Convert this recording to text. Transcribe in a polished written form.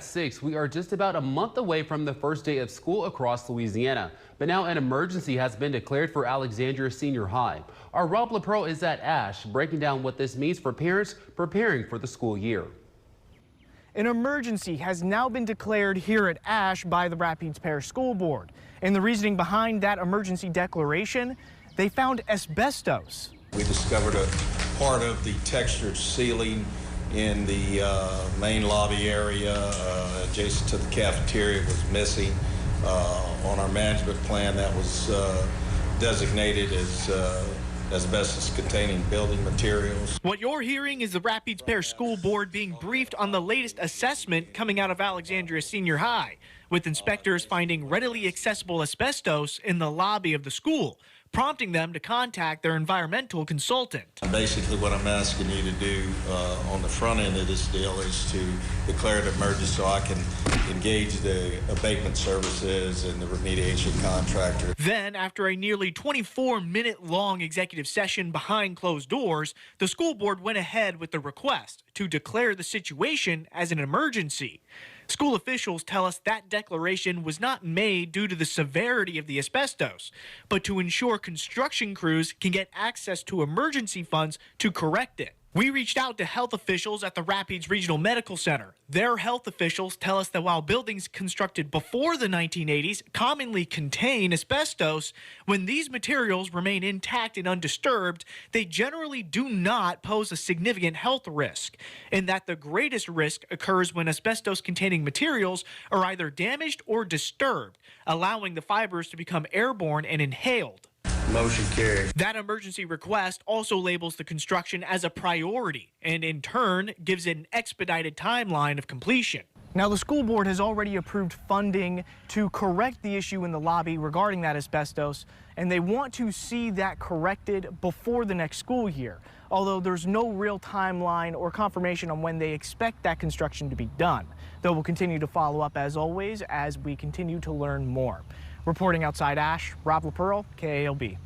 6, we are just about a month away from the first day of school across Louisiana. But now an emergency has been declared for Alexandria Senior High. Our Rob LaPro is at Ash, breaking down what this means for parents preparing for the school year. An emergency has now been declared here at Ash by the Rapides Parish School Board. And the reasoning behind that emergency declaration, they found asbestos. We discovered a part of the textured ceiling in the main lobby area adjacent to the cafeteria was missing. On our management plan, that was designated as asbestos containing building materials. What you're hearing is the Rapides Parish School Board being briefed on the latest assessment coming out of Alexandria Senior High, with inspectors finding readily accessible asbestos in the lobby of the school, prompting them to contact their environmental consultant. Basically, what I'm asking you to do on the front end of this deal is to declare an emergency so I can engage the abatement services and the remediation contractor. Then, after a nearly 24-minute-long executive session behind closed doors, the school board went ahead with the request to declare the situation as an emergency. School officials tell us that declaration was not made due to the severity of the asbestos, but to ensure construction crews can get access to emergency funds to correct it. We reached out to health officials at the Rapides Regional Medical Center. Their health officials tell us that while buildings constructed before the 1980s commonly contain asbestos, when these materials remain intact and undisturbed, they generally do not pose a significant health risk, and that the greatest risk occurs when asbestos-containing materials are either damaged or disturbed, allowing the fibers to become airborne and inhaled. Motion carried. That emergency request also labels the construction as a priority and in turn gives it an expedited timeline of completion. Now, the school board has already approved funding to correct the issue in the lobby regarding that asbestos, and they want to see that corrected before the next school year, although there's no real timeline or confirmation on when they expect that construction to be done. Though we'll continue to follow up as always as we continue to learn more. Reporting outside Ash, Rob LaPearl, KALB.